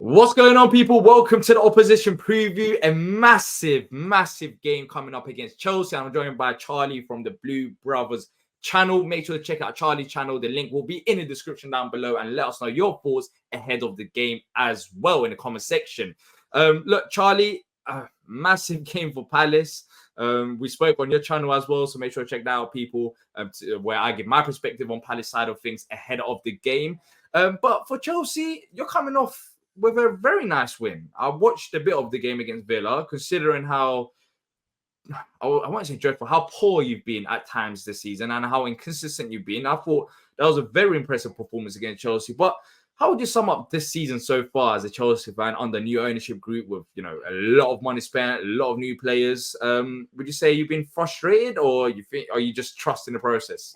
What's going on, people? Welcome to the opposition preview. A massive game coming up against Chelsea. I'm joined by Charlie from the Blue Brothers channel. Make sure to check out Charlie's channel. The link will be in the description down below, and let us know your thoughts ahead of the game as well in the comment section. Look, Charlie, massive game for Palace. We spoke on your channel as well, so make sure to check that out, people, where I give my perspective on Palace side of things ahead of the game. But for Chelsea, you're coming off with a very nice win. I watched a bit of the game against Villa, considering how, I won't say dreadful, how poor you've been at times this season and how inconsistent you've been. I thought that was a very impressive performance against Chelsea. But how would you sum up this season so far as a Chelsea fan under new ownership group with, a lot of money spent, a lot of new players? Would you say you've been frustrated, or are you just trusting the process?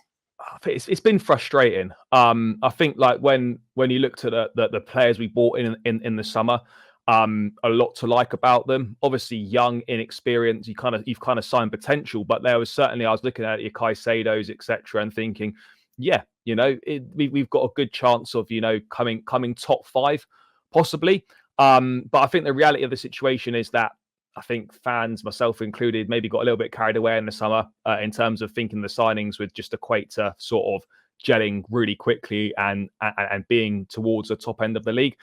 It's been frustrating. I think like when you looked at the players we bought in the summer, a lot to like about them. Obviously, young, inexperienced. You've kind of signed potential, but there was certainly, I was looking at your Caicedos, etc., and thinking, yeah, we've got a good chance of coming top 5, possibly. But I think the reality of the situation is that I think fans, myself included, maybe got a little bit carried away in the summer in terms of thinking the signings would just equate to sort of gelling really quickly and being towards the top end of the league.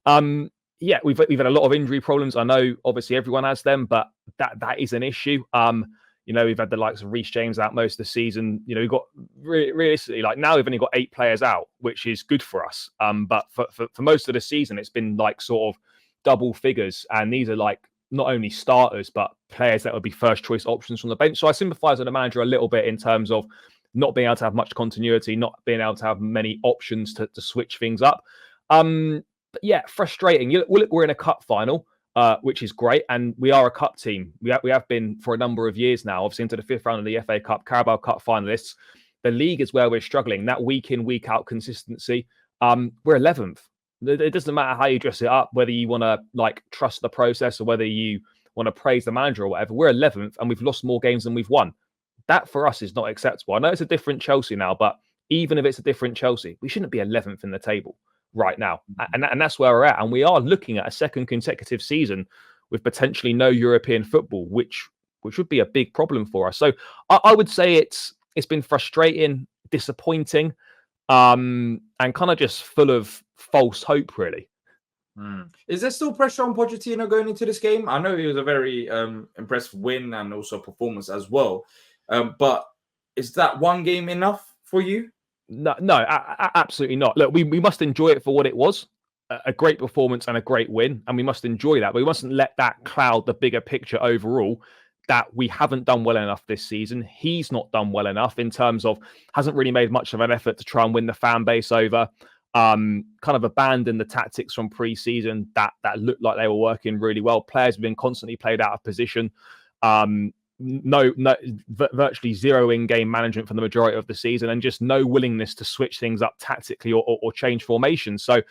Yeah, we've had a lot of injury problems. I know, obviously, everyone has them, but that is an issue. We've had the likes of Reece James out most of the season. We've got realistically, like now we've only got 8 players out, which is good for us. But for most of the season, it's been like sort of double figures, and these are like not only starters, but players that would be first choice options from the bench. So I sympathise with the manager a little bit in terms of not being able to have much continuity, not being able to have many options to switch things up. But yeah, frustrating. We're in a cup final, which is great. And we are a cup team. We have been for a number of years now, obviously into the 5th round of the FA Cup, Carabao Cup finalists. The league is where we're struggling. That week in, week out consistency. We're 11th. It doesn't matter how you dress it up, whether you want to trust the process or whether you want to praise the manager or whatever. We're 11th and we've lost more games than we've won. That for us is not acceptable. I know it's a different Chelsea now, but even if it's a different Chelsea, we shouldn't be 11th in the table right now. And that's where we're at. And we are looking at a second consecutive season with potentially no European football, which would be a big problem for us. So I would say it's been frustrating, disappointing, and kind of just full of false hope, really. Is there still pressure on Pochettino going into this game? I know it was a very impressive win and also performance as well. But is that one game enough for you? No, absolutely not. Look, we must enjoy it for what it was. A great performance and a great win. And we must enjoy that. But we mustn't let that cloud the bigger picture overall, that we haven't done well enough this season. He's not done well enough in terms of hasn't really made much of an effort to try and win the fan base over. Kind of abandoned the tactics from pre-season that looked like they were working really well. Players have been constantly played out of position. Virtually zero in-game management for the majority of the season, and just no willingness to switch things up tactically or change formations. So,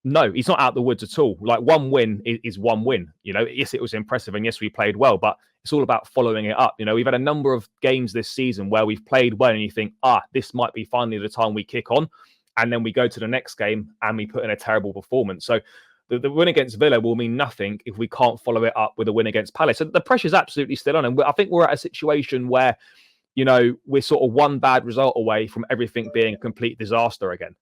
no, he's not out the woods at all. One win is one win. Yes, it was impressive, and yes, we played well, but it's all about following it up. We've had a number of games this season where we've played well, and you think, this might be finally the time we kick on. And then we go to the next game and we put in a terrible performance. So the win against Villa will mean nothing if we can't follow it up with a win against Palace. So the pressure's absolutely still on. And I think we're at a situation where, we're sort of one bad result away from everything being a complete disaster again.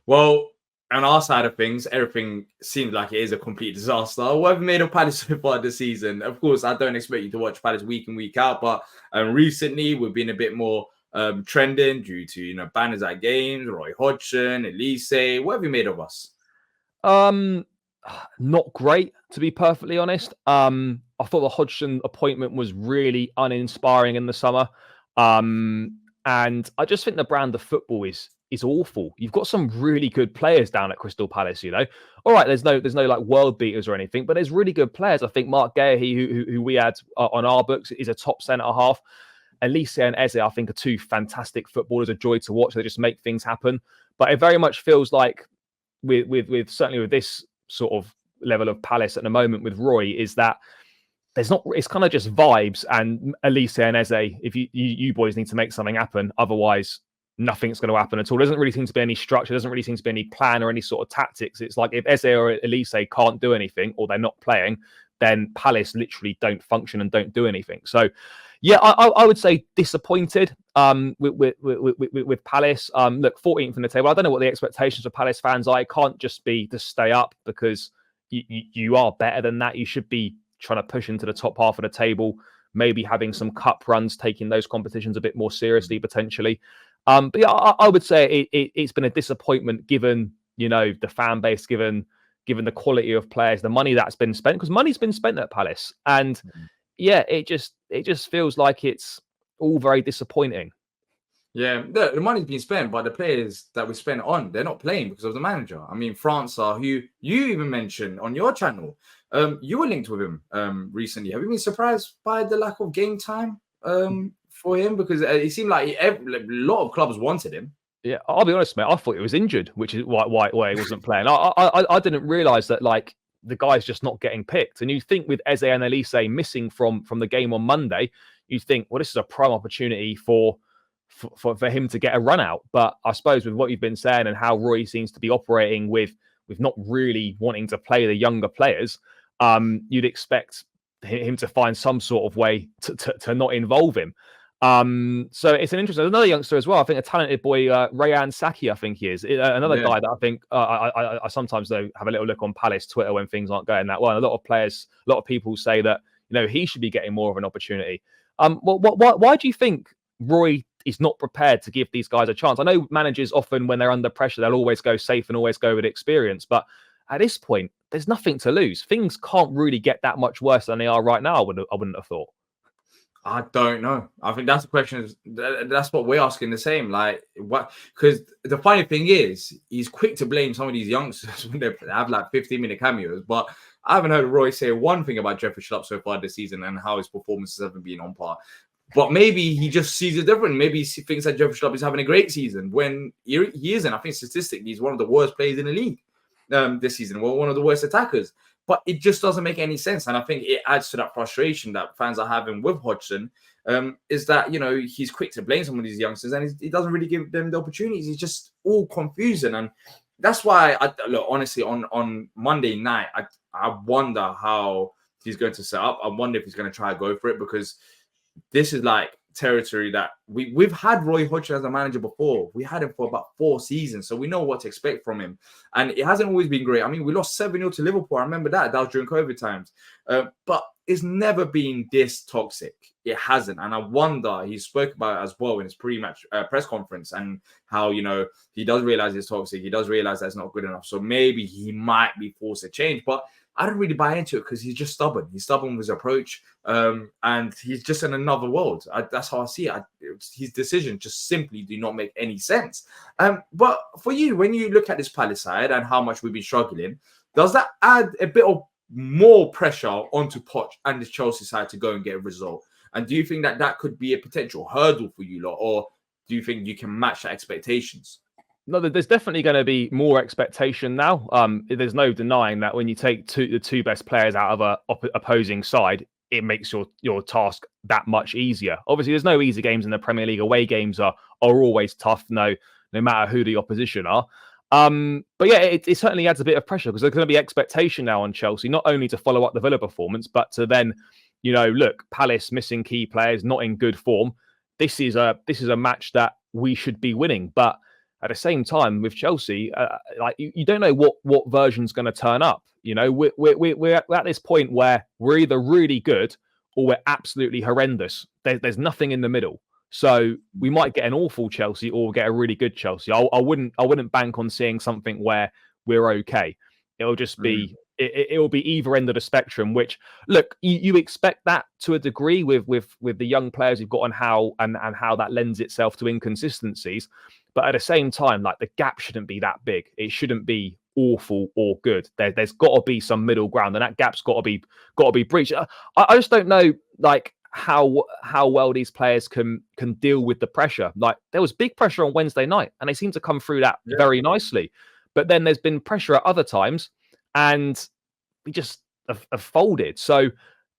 Well, on our side of things, everything seems like it is a complete disaster. What have you made of Palace so far this season? Of course, I don't expect you to watch Palace week in, week out, but recently we've been a bit more trending due to banners at games, Roy Hodgson, Elise. What have you made of us? Not great, to be perfectly honest. I thought the Hodgson appointment was really uninspiring in the summer, and I just think the brand of football is awful. You've got some really good players down at Crystal Palace. All right, there's no world beaters or anything, but there's really good players. I think Mark Gahey, who we had on our books, is a top centre half. Elise and Eze, I think, are 2 fantastic footballers, a joy to watch. They just make things happen. But it very much feels like, with certainly with this sort of level of Palace at the moment with Roy, is that there's not. It's kind of just vibes. And Elise and Eze, if you boys need to make something happen, otherwise nothing's going to happen at all. There doesn't really seem to be any structure. There doesn't really seem to be any plan or any sort of tactics. It's like if Eze or Elise can't do anything or they're not playing, then Palace literally don't function and don't do anything. So, yeah, I would say disappointed with Palace. Look, 14th in the table. I don't know what the expectations for Palace fans are. It can't just be to stay up because you are better than that. You should be trying to push into the top half of the table, maybe having some cup runs, taking those competitions a bit more seriously, potentially. But yeah, I would say it's been a disappointment given, the fan base, given the quality of players, the money that's been spent, because money's been spent at Palace. And yeah, it just feels like it's all very disappointing. Yeah, the money's been spent, but the players that we spent on, they're not playing because of the manager. I mean, França, who you even mentioned on your channel, you were linked with him recently. Have you been surprised by the lack of game time for him? Because it seemed like a lot of clubs wanted him. Yeah, I'll be honest, mate. I thought he was injured, which is why he wasn't playing. I didn't realise that the guy's just not getting picked. And you think with Eze and Elise missing from the game on Monday, you think, well, this is a prime opportunity for him to get a run out. But I suppose with what you've been saying and how Roy seems to be operating with not really wanting to play the younger players, you'd expect him to find some sort of way to not involve him. So it's an interesting. There's another youngster as well. I think a talented boy, Rayan Saki. I think he is another guy that I think I sometimes though have a little look on Palace Twitter when things aren't going that well. And a lot of people say that he should be getting more of an opportunity. Why do you think Roy is not prepared to give these guys a chance? I know managers often, when they're under pressure, they'll always go safe and always go with experience. But at this point, there's nothing to lose. Things can't really get that much worse than they are right now. I wouldn't have thought. I don't know. I think that's the question. That's what we're asking the same. Like, what? Because the funny thing is, he's quick to blame some of these youngsters when they have 15-minute cameos. But I haven't heard Roy say one thing about Jeffrey Schlupp so far this season and how his performances haven't been on par. But maybe he just sees it different. Maybe he thinks that Jeffrey Schlupp is having a great season when he isn't. I think statistically, he's one of the worst players in the league this season. Well, one of the worst attackers. But it just doesn't make any sense. And I think it adds to that frustration that fans are having with Hodgson, is that, he's quick to blame some of these youngsters and he doesn't really give them the opportunities. He's just all confusing. And that's why, look, honestly, on Monday night, I wonder how he's going to set up. I wonder if he's going to try to go for it, because this is territory that we've had Roy Hodgson as a manager before. We had him for about 4 seasons, so we know what to expect from him. And it hasn't always been great. I mean, we lost 7-0 to Liverpool. I remember that. That was during COVID times. But it's never been this toxic. It hasn't. And I wonder, he spoke about it as well in his pre-match press conference, and how, he does realize it's toxic. He does realize that's not good enough. So maybe he might be forced to change. But I don't really buy into it because he's just stubborn. He's stubborn with his approach, and he's just in another world. That's how I see it. His decisions just simply do not make any sense. But for you, when you look at this Palace side and how much we've been struggling, does that add a bit of more pressure onto Poch and the Chelsea side to go and get a result? And do you think that could be a potential hurdle for you lot, or do you think you can match the expectations? No, there's definitely going to be more expectation now. There's no denying that when you take the two best players out of a opposing side, it makes your task that much easier. Obviously, there's no easy games in the Premier League. Away games are always tough, no matter who the opposition are. But yeah, it certainly adds a bit of pressure, because there's going to be expectation now on Chelsea, not only to follow up the Villa performance, but to then, look, Palace missing key players, not in good form. This is a match that we should be winning, but at the same time, with Chelsea, you don't know what version's going to turn up. We're at this point where we're either really good or we're absolutely horrendous. There's nothing in the middle. So we might get an awful Chelsea or get a really good Chelsea. I wouldn't bank on seeing something where we're okay. It'll just be it will be either end of the spectrum. Which, look, you expect that to a degree with the young players you've got, and how that lends itself to inconsistencies. But at the same time, the gap shouldn't be that big. It shouldn't be awful or good. There's got to be some middle ground, and that gap's got to be breached. I just don't know how well these players can deal with the pressure. There was big pressure on Wednesday night, and they seem to come through that very nicely. But then there's been pressure at other times, and we just have folded. So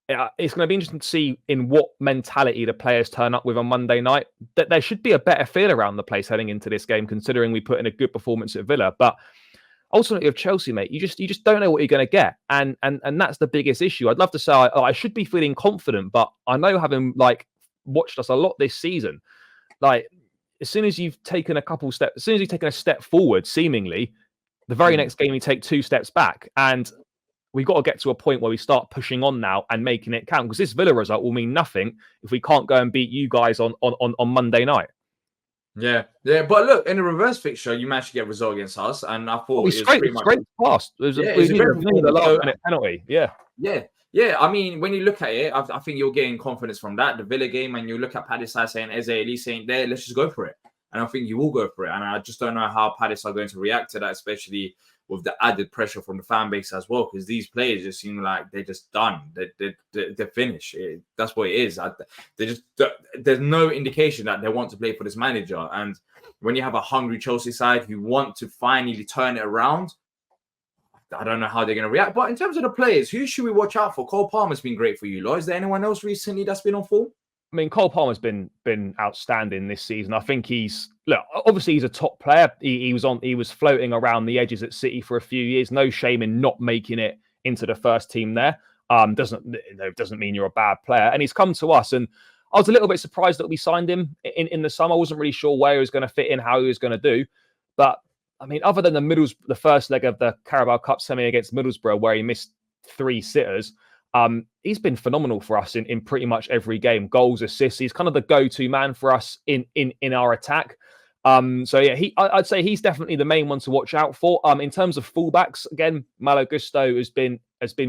it's going to be interesting to see in what mentality the players turn up with on Monday night. That there should be a better feel around the place heading into this game, considering we put in a good performance at Villa. But ultimately, with Chelsea, mate, you just don't know what you're going to get, and that's the biggest issue. I'd love to say I should be feeling confident, but I know, having watched us a lot this season, as soon as you've taken a couple steps, as soon as you've taken a step forward, seemingly, the very next game you take 2 steps back, and we've got to get to a point where we start pushing on now and making it count, because this Villa result will mean nothing if we can't go and beat you guys on Monday night. Yeah. But look, in the reverse fixture, you managed to get a result against us, and I thought It was great pass. It was a great last minute penalty. Yeah. I mean, when you look at it, I think you're getting confidence from that, the Villa game, and you look at Palace saying, Eze Elise ain't there, let's just go for it. And I think you will go for it. And I just don't know how Palace are going to react to that, especially with the added pressure from the fan base as well, because these players just seem like they're just done. They're finished. That's what it is. There's no indication that they want to play for this manager. And when you have a hungry Chelsea side who want to finally turn it around, I don't know how they're going to react. But in terms of the players, who should we watch out for? Cole Palmer's been great for you, Lloyd. Is there anyone else recently that's been on form? I mean, Cole Palmer's been outstanding this season. I think obviously he's a top player. He was floating around the edges at City for a few years. No shame in not making it into the first team there. Doesn't mean you're a bad player. And he's come to us, and I was a little bit surprised that we signed him in the summer. I wasn't really sure where he was going to fit in, how he was going to do. But I mean, other than the first leg of the Carabao Cup semi against Middlesbrough, where he missed 3 sitters, he's been phenomenal for us in pretty much every game. Goals, assists. He's kind of the go-to man for us in our attack. So yeah, I'd say he's definitely the main one to watch out for. In terms of fullbacks, again, Malo Gusto has been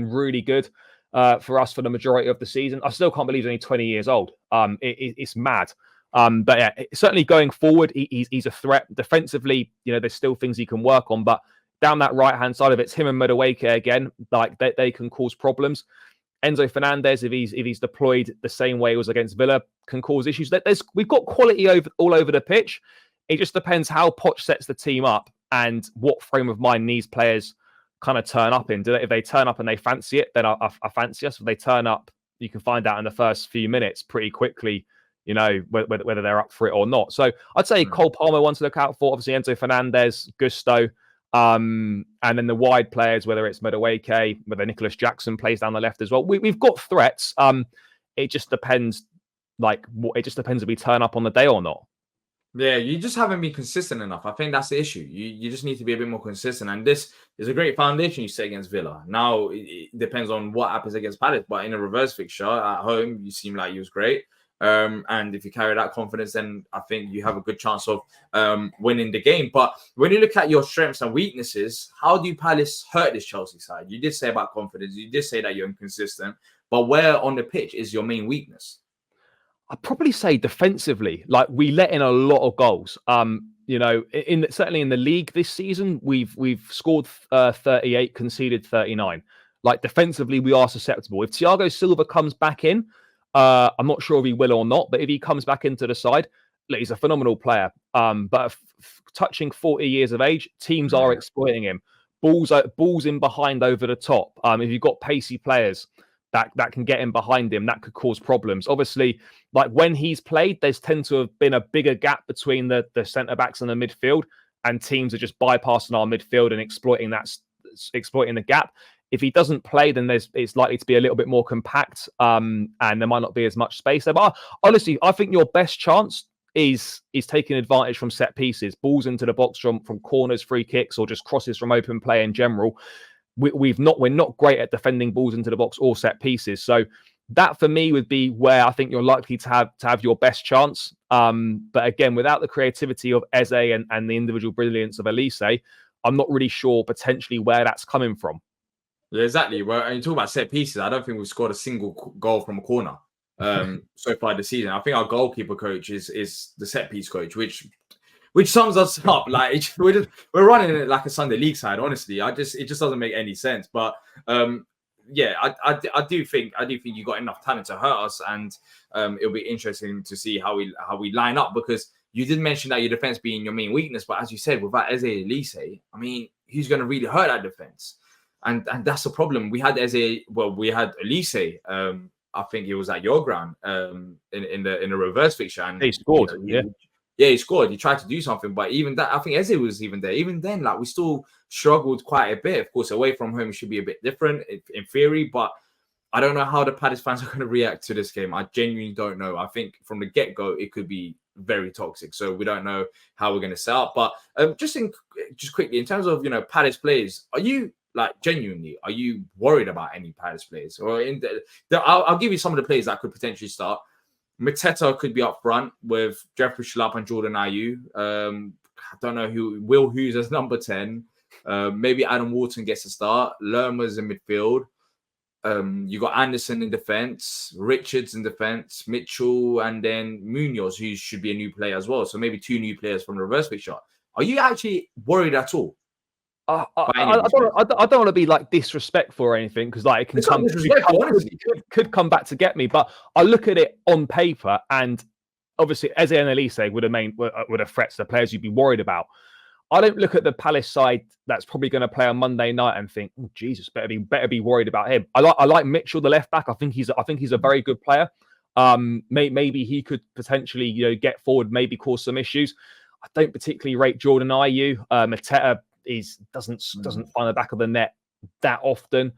really good for us for the majority of the season. I still can't believe he's only 20 years old. It's mad. But yeah, certainly going forward, he's a threat. Defensively, there's still things he can work on, but down that right-hand side of it, it's him and Madueke again. They can cause problems. Enzo Fernandez, if he's deployed the same way he was against Villa, can cause issues. We've got quality all over the pitch. It just depends how Poch sets the team up and what frame of mind these players kind of turn up in. If they turn up and they fancy it, then I fancy us. If they turn up, you can find out in the first few minutes pretty quickly, whether they're up for it or not. So I'd say Cole Palmer, one to look out for. Obviously, Enzo Fernandez, Gusto. And then the wide players, whether it's Madueke, whether Nicholas Jackson plays down the left as well. We've got threats. It just depends. It just depends if we turn up on the day or not. Yeah, you just haven't been consistent enough. I think that's the issue. You just need to be a bit more consistent. And this is a great foundation you set against Villa. Now it depends on what happens against Palace. But in a reverse fixture at home, you seem like you was great. And if you carry that confidence, then I think you have a good chance of winning the game. But when you look at your strengths and weaknesses, how do Palace hurt this Chelsea side? You did say about confidence. You did say that you're inconsistent. But where on the pitch is your main weakness? I'd probably say defensively. We let in a lot of goals. Certainly in the league this season, we've scored 38, conceded 39. Defensively, we are susceptible. If Thiago Silva comes back in, I'm not sure if he will or not, but if he comes back into the side, he's a phenomenal player. But touching 40 years of age, teams are exploiting him. Balls in behind over the top. If you've got pacey players that can get in behind him, that could cause problems. Obviously, when he's played, there's tend to have been a bigger gap between the centre-backs and the midfield, and teams are just bypassing our midfield and exploiting the gap. If he doesn't play, then it's likely to be a little bit more compact, and there might not be as much space there. But honestly, I think your best chance is taking advantage from set pieces, balls into the box from corners, free kicks, or just crosses from open play in general. We're not great at defending balls into the box or set pieces. So that for me would be where I think you're likely to have your best chance. But again, without the creativity of Eze and the individual brilliance of Elise, I'm not really sure potentially where that's coming from. Yeah, exactly. Well, you talk about set pieces. I don't think we've scored a single goal from a corner so far this season. I think our goalkeeper coach is the set piece coach, which sums us up. We're running it like a Sunday league side. Honestly, it just doesn't make any sense. But yeah, I do think you got enough talent to hurt us, and it'll be interesting to see how we line up, because you did mention that your defense being your main weakness, but as you said, without Eze Elise, I mean, who's going to really hurt that defense? And that's the problem. We had we had Elise. I think it was at your ground in the reverse fixture, and He scored. Yeah, he scored. He tried to do something, but even that, I think Eze was even there. Even then, like, we still struggled quite a bit. Of course, away from home should be a bit different in theory, but I don't know how the Palace fans are going to react to this game. I genuinely don't know. I think from the get-go, it could be very toxic. So we don't know how we're going to set up. But just quickly, in terms of, Palace players, are you, like, genuinely, are you worried about any Palace players? Or I'll give you some of the players that could potentially start. Mateta could be up front with Jeffrey Schlupp and Jordan Ayew. I don't know who. Will Hughes as number 10. Maybe Adam Wharton gets a start. Lerma's in midfield. You got Anderson in defense, Richards in defense, Mitchell, and then Munoz, who should be a new player as well. So maybe 2 new players from the reverse fixture. Are you actually worried at all? I don't want to be like disrespectful or anything, because like it could come back to get me. But I look at it on paper, and obviously Eze and Elise would have threats, the players you'd be worried about. I don't look at the Palace side that's probably going to play on Monday night and think, oh Jesus, better be worried about him. I like Mitchell, the left back. I think he's a very good player. Maybe he could potentially get forward, maybe cause some issues. I don't particularly rate Jordan Ayew. Mateta doesn't find the back of the net that often.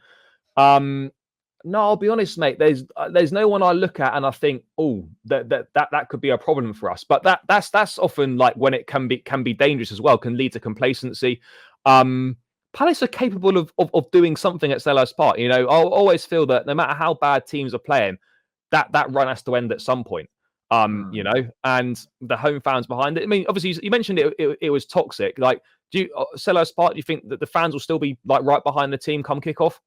No, I'll be honest, mate. There's no one I look at and I think, oh, that could be a problem for us. But that's often like when it can be dangerous as well, can lead to complacency. Palace are capable of doing something at Selhurst Park. I'll always feel that no matter how bad teams are playing, that run has to end at some point. And the home fans behind it. I mean, obviously, you mentioned it was toxic. Like, Selhurst Park, do you think that the fans will still be like right behind the team come kickoff?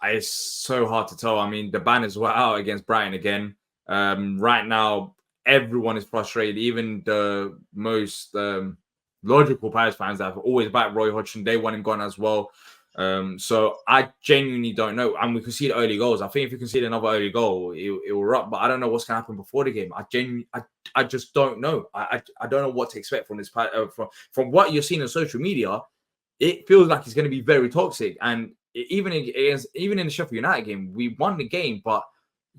It's so hard to tell. I mean, the banners were out against Brighton again. Right now, everyone is frustrated. Even the most logical Palace fans that have always backed Roy Hodgson, they want him gone as well. So I genuinely don't know. And we can see the early goals. I think if we can see another early goal, it will erupt. But I don't know what's going to happen before the game. I just don't know. I don't know what to expect from this. From what you're seeing on social media, it feels like it's going to be very toxic. And even in the Sheffield United game, we won the game, but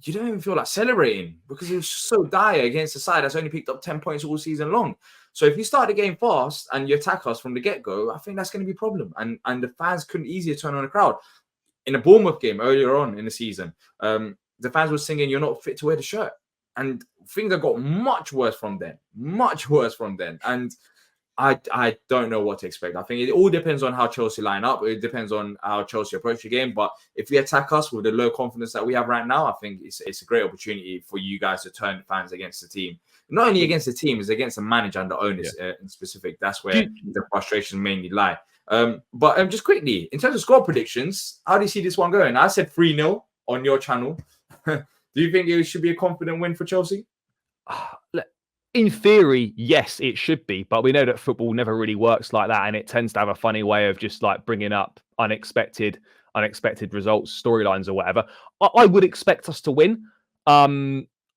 you don't even feel like celebrating because it was so dire against a side that's only picked up 10 points all season long. So if you start the game fast and you attack us from the get-go, I think that's going to be a problem. And the fans couldn't easily turn on the crowd. In the Bournemouth game earlier on in the season, the fans were singing, "You're not fit to wear the shirt." And things have got much worse from then. And I don't know what to expect. I think it all depends on how Chelsea line up. It depends on how Chelsea approach the game. But if we attack us with the low confidence that we have right now, I think it's a great opportunity for you guys to turn fans against the team. Not only against the team, it's against the manager and the owners in specific. That's where the frustrations mainly lie. But just quickly, in terms of score predictions, how do you see this one going? I said 3-0 on your channel. Do you think it should be a confident win for Chelsea? In theory, yes, it should be, but we know that football never really works like that, and it tends to have a funny way of just like bringing up unexpected results, storylines, or whatever. I would expect us to win.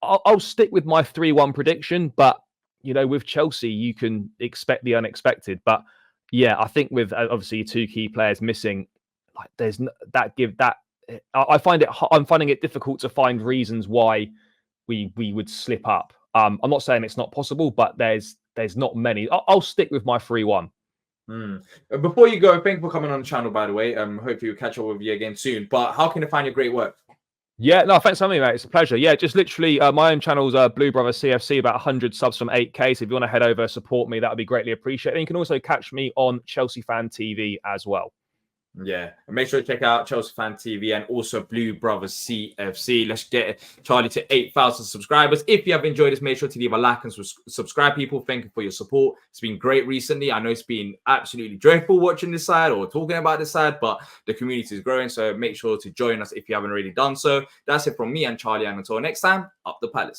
I'll stick with my 3-1 prediction, but with Chelsea, you can expect the unexpected. But yeah, I think with obviously 2 key players missing, like there's that. I'm finding it difficult to find reasons why we would slip up. I'm not saying it's not possible, but there's not many. I'll stick with my 3-1. Before you go, thank you for coming on the channel, by the way. Hopefully we'll catch up with you again soon. But how can they find your great work? Yeah, no, thanks for having me, mate. It's a pleasure. Yeah, just literally my own channel's Blue BrotherCFC, about 100 subs from 8K. So if you want to head over, support me, that would be greatly appreciated. And you can also catch me on Chelsea Fan TV as well. Yeah, and make sure to check out Chelsea Fan TV and also Blue BrotherCFC. Let's get Charlie to 8,000 subscribers. If you have enjoyed this, make sure to leave a like and subscribe, people. Thank you for your support. It's been great recently. I know it's been absolutely dreadful watching this side or talking about this side, but the community is growing. So make sure to join us if you haven't already done so. That's it from me and Charlie. And until next time, up the Palace.